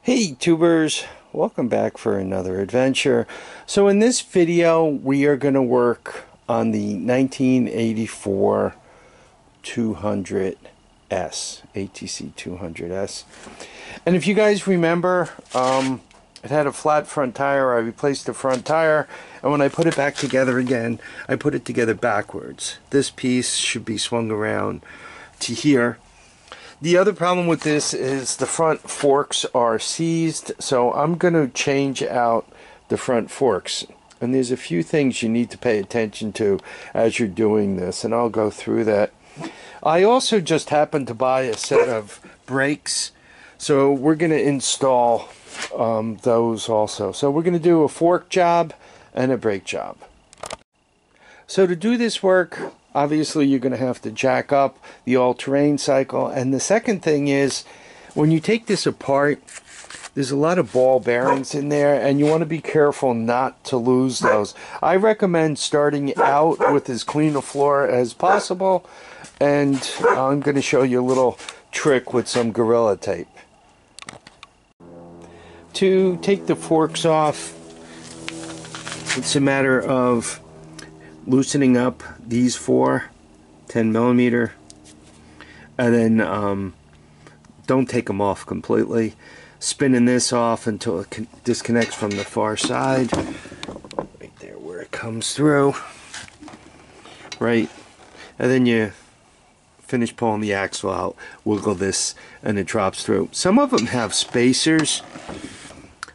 Hey tubers, welcome back for another adventure. So in this video we are going to work on the 1984 200S, ATC200S. And if you guys remember, it had a flat front tire. I replaced the front tire, and when I put it back together again, I put it together backwards. This piece should be swung around to here. The other problem with this is the front forks are seized, so I'm going to change out the front forks. And there's a few things you need to pay attention to as you're doing this, and I'll go through that. I also just happened to buy a set of brakes, so we're going to install those also. So we're going to do a fork job and a brake job. So to do this work, obviously you're going to have to jack up the all-terrain cycle. And the second thing is, when you take this apart, there's a lot of ball bearings in there, and you want to be careful not to lose those. I recommend starting out with as clean a floor as possible, and I'm going to show you a little trick with some Gorilla Tape. To take the forks off, it's a matter of loosening up these four 10mm, and then don't take them off completely. Spinning this off until it disconnects from the far side, right there where it comes through, right, and then you finish pulling the axle out, wiggle this, and it drops through. Some of them have spacers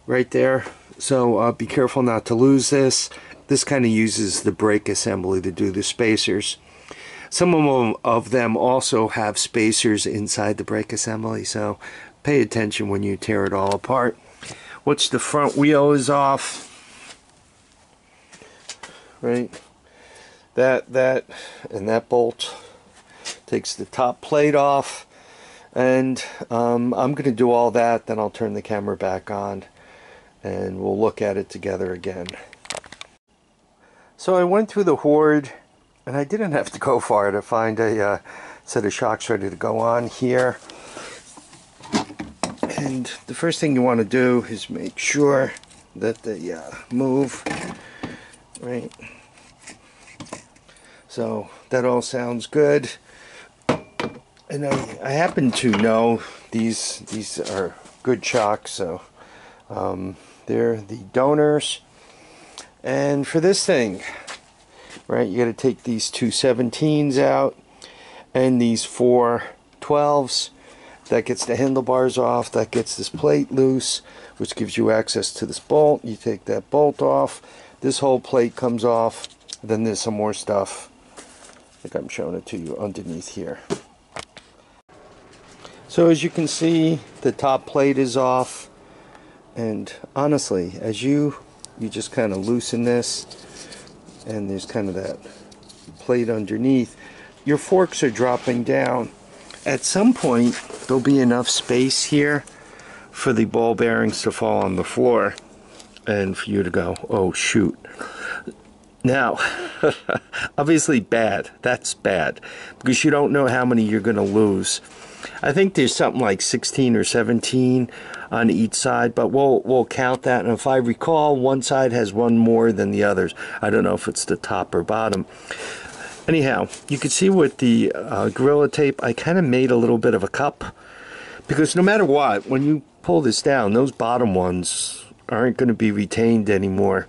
right there, so be careful not to lose this. This kind of uses the brake assembly to do the spacers. Some of them also have spacers inside the brake assembly, so pay attention when you tear it all apart. Once the front wheel is off, right, that and that bolt takes the top plate off, and I'm going to do all that, then I'll turn the camera back on and we'll look at it together again. So I went through the hoard, and I didn't have to go far to find a set of shocks ready to go on here. And the first thing you want to do is make sure that they move, right? So that all sounds good. And I happen to know these are good shocks, so they're the donors. And for this thing, right, you got to take these two 17s out and these four 12s. That gets the handlebars off, that gets this plate loose, which gives you access to this bolt. You take that bolt off, this whole plate comes off, then there's some more stuff, like I'm showing it to you, underneath here. So as you can see, the top plate is off, and honestly, as you just kind of loosen this, and there's kind of that plate underneath, your forks are dropping down. At some point there'll be enough space here for the ball bearings to fall on the floor and for you to go, oh shoot. Now obviously that's bad, because you don't know how many you're going to lose. I think there's something like 16 or 17 on each side, but we'll count that, and if I recall, one side has one more than the others. I don't know if it's the top or bottom. Anyhow, you can see with the Gorilla Tape, I kind of made a little bit of a cup, because no matter what, when you pull this down, those bottom ones aren't going to be retained anymore.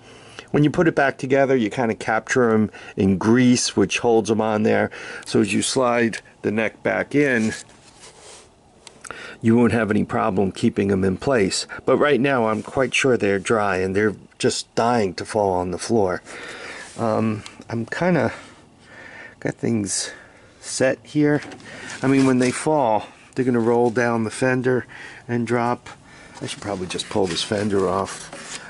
When you put it back together, you kind of capture them in grease, which holds them on there, so as you slide the neck back in, you won't have any problem keeping them in place. But right now I'm quite sure they're dry and they're just dying to fall on the floor. I'm kind of got things set here. I mean, when they fall, they're going to roll down the fender and drop. I should probably just pull this fender off.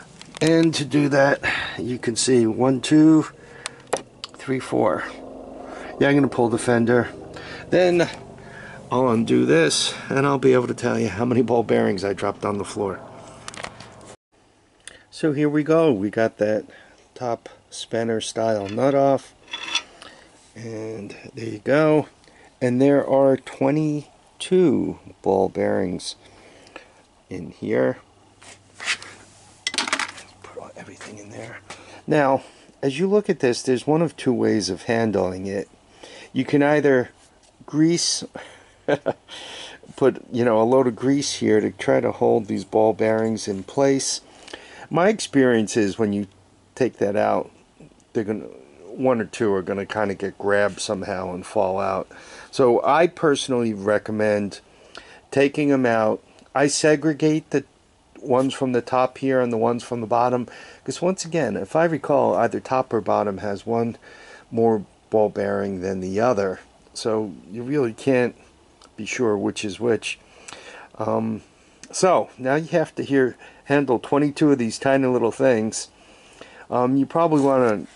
And to do that, you can see 1, 2, 3, 4. Yeah, I'm going to pull the fender. Then I'll undo this, and I'll be able to tell you how many ball bearings I dropped on the floor. So here we go. We got that top spanner style nut off. And there you go. And there are 22 ball bearings in here. Put everything in there. Now, as you look at this, there's one of two ways of handling it. You can either grease, put a load of grease here to try to hold these ball bearings in place. My experience is when you take that out, one or two are gonna kind of get grabbed somehow and fall out. So I personally recommend taking them out. I segregate the ones from the top here and the ones from the bottom, because once again, if I recall, either top or bottom has one more ball bearing than the other, so you really can't be sure which is which. So now you have to handle 22 of these tiny little things. You probably want to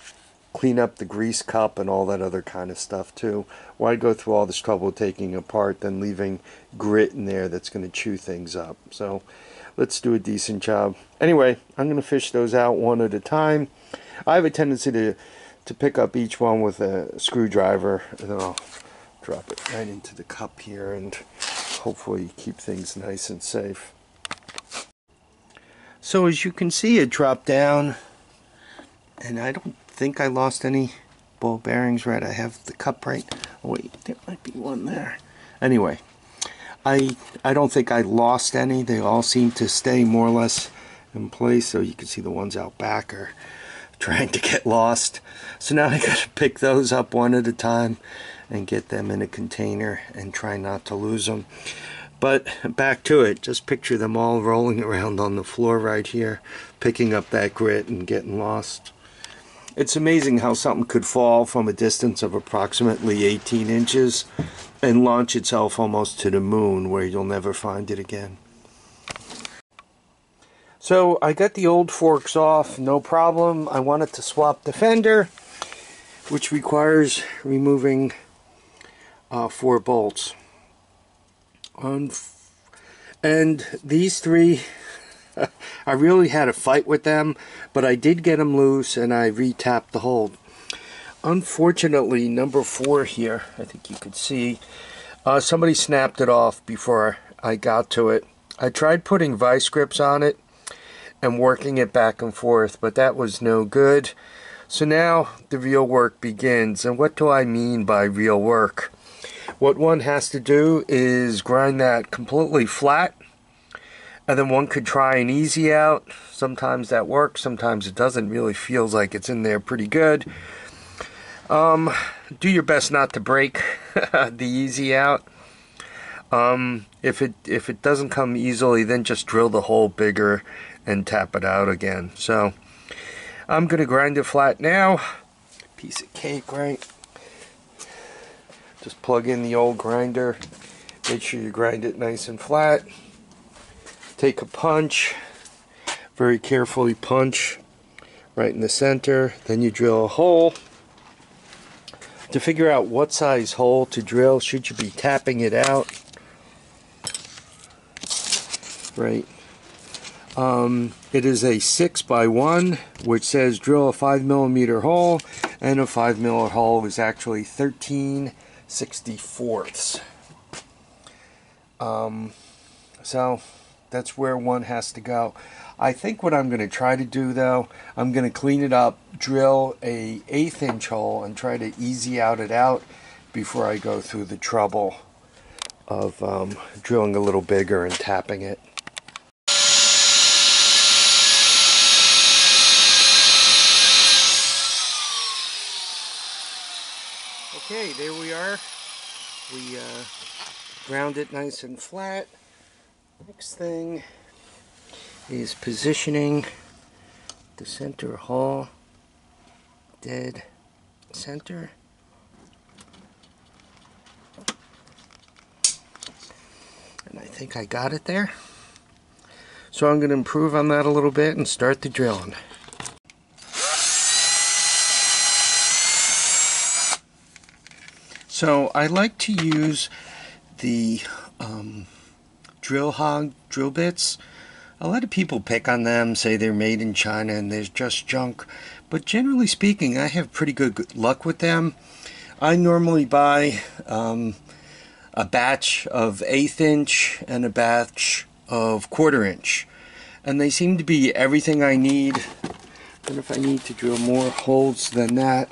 clean up the grease cup and all that other kind of stuff too. Why go through all this trouble taking it apart than leaving grit in there that's going to chew things up? So let's do a decent job. Anyway, I'm going to fish those out one at a time. I have a tendency to pick up each one with a screwdriver, and then I'll drop it right into the cup here and hopefully keep things nice and safe. So as you can see, it dropped down, and I don't think I lost any ball bearings. Right, I have the cup right. Oh wait, there might be one there. Anyway, I don't think I lost any. They all seem to stay more or less in place. So you can see the ones out back are trying to get lost. So now I got to pick those up one at a time and get them in a container and try not to lose them. But back to it, just picture them all rolling around on the floor right here, picking up that grit and getting lost. It's amazing how something could fall from a distance of approximately 18 inches and launch itself almost to the moon, where you'll never find it again. So I got the old forks off, no problem. I wanted to swap the fender, which requires removing 4 bolts. And these 3, I really had a fight with them, but I did get them loose and I retapped the hold. Unfortunately, number 4 here, I think you could see, somebody snapped it off before I got to it. I tried putting vice grips on it and working it back and forth, but that was no good. So now the real work begins. And what do I mean by real work? What one has to do is grind that completely flat, and then one could try an easy out. Sometimes that works, sometimes it doesn't. Really feels like it's in there pretty good. Do your best not to break the easy out. If it doesn't come easily, then just drill the hole bigger and tap it out again. So I'm gonna grind it flat now. Piece of cake, right? Just plug in the old grinder. Make sure you grind it nice and flat. Take a punch, very carefully punch right in the center. Then you drill a hole. To figure out what size hole to drill, should you be tapping it out? Right. It is a 6x1, which says drill a 5mm hole, and a 5mm hole is actually 13/64. So that's where one has to go. I think what I'm going to try to do, though, I'm going to clean it up, drill a 1/8 inch hole, and try to easy it out before I go through the trouble of drilling a little bigger and tapping it. Okay, there we are. We ground it nice and flat. Next thing is positioning the center hole dead center. And I think I got it there. So I'm going to improve on that a little bit and start the drilling. So I like to use the drill hog drill bits. A lot of people pick on them, say they're made in China and they're just junk, but generally speaking I have pretty good luck with them. I normally buy a batch of 1/8 inch and a batch of 1/4 inch, and they seem to be everything I need. And if I need to drill more holes than that,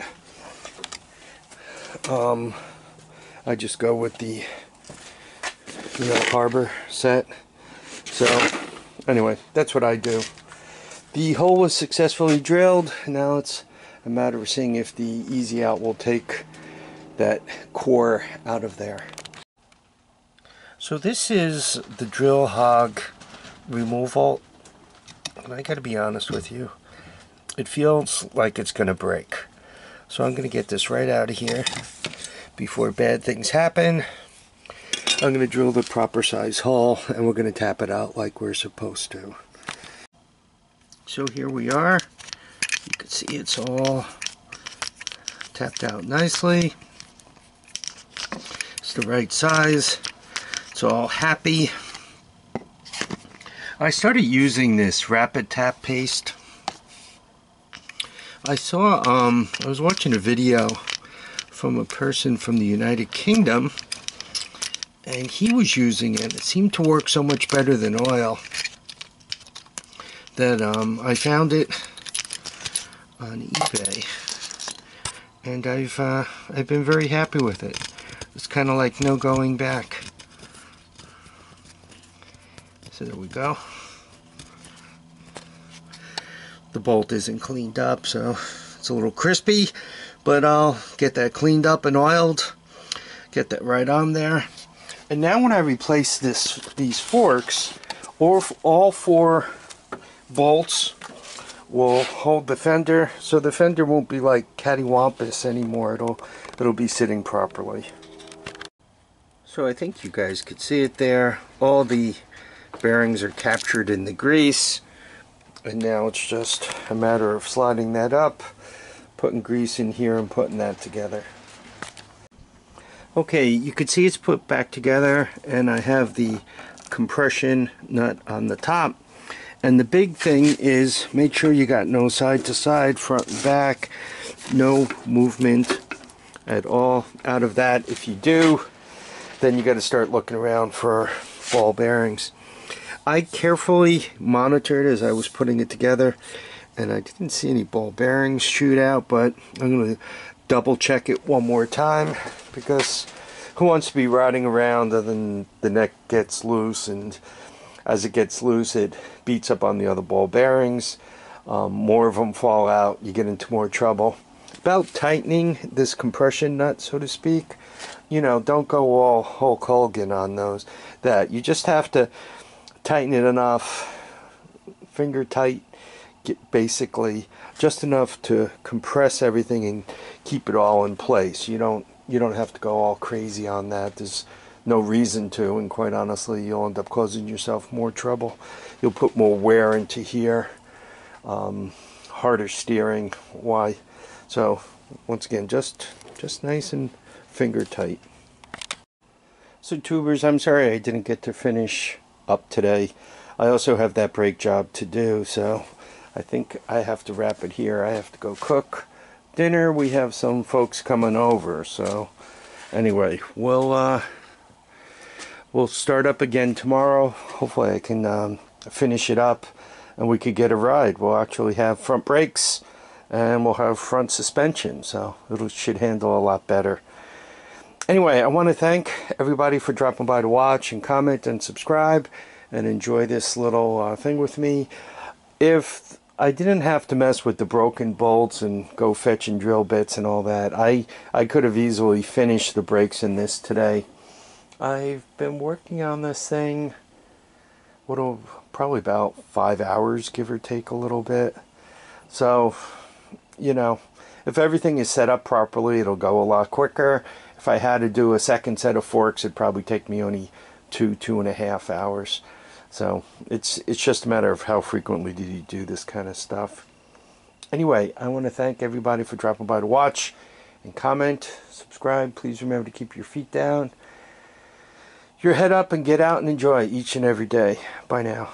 I just go with the Harbor set. So anyway, that's what I do. The hole was successfully drilled. Now it's a matter of seeing if the easy out will take that core out of there. So this is the drill hog removal, and I gotta be honest with you, it feels like it's gonna break. So I'm gonna get this right out of here before bad things happen. I'm gonna drill the proper size hole, and we're gonna tap it out like we're supposed to. So here we are. You can see it's all tapped out nicely. It's the right size. It's all happy. I started using this rapid tap paste. I saw, I was watching a video from a person from the United Kingdom, and he was using it. It seemed to work so much better than oil that I found it on eBay, and I've been very happy with it. It's kind of like no going back. So there we go. The bolt isn't cleaned up, so it's a little crispy, but I'll get that cleaned up and oiled, get that right on there. And now when I replace these forks, all 4 bolts will hold the fender, so the fender won't be like cattywampus anymore. It'll be sitting properly. So I think you guys could see it there. All the bearings are captured in the grease, and now it's just a matter of sliding that up, putting grease in here, and putting that together. Okay, you can see it's put back together, and I have the compression nut on the top. And the big thing is make sure you got no side to side, front and back, no movement at all out of that. If you do, then you got to start looking around for ball bearings. I carefully monitored as I was putting it together, and I didn't see any ball bearings shoot out, but I'm going to double check it one more time, because who wants to be riding around and then the neck gets loose, and as it gets loose it beats up on the other ball bearings, more of them fall out, you get into more trouble. About tightening this compression nut, so to speak, don't go all Hulk Hogan on those. You just have to tighten it enough, finger tight, basically just enough to compress everything and keep it all in place. You don't have to go all crazy on that. There's no reason to, and quite honestly you'll end up causing yourself more trouble. You'll put more wear into here, harder steering. Why? So once again, just nice and finger tight. So tubers, I'm sorry I didn't get to finish up today. I also have that brake job to do, so I think I have to wrap it here. I have to go cook dinner. We have some folks coming over, so anyway, we'll start up again tomorrow. Hopefully I can finish it up and we could get a ride. We'll actually have front brakes and we'll have front suspension, so it should handle a lot better. Anyway, I want to thank everybody for dropping by to watch and comment and subscribe and enjoy this little thing with me. If I didn't have to mess with the broken bolts and go fetch and drill bits and all that, I could have easily finished the brakes in this today. I've been working on this thing, probably about 5 hours, give or take a little bit. So, if everything is set up properly, it'll go a lot quicker. If I had to do a second set of forks, it'd probably take me only 2.5 hours. So it's just a matter of how frequently do you do this kind of stuff. Anyway, I want to thank everybody for dropping by to watch and comment, subscribe. Please remember to keep your feet down, your head up, and get out and enjoy each and every day. Bye now.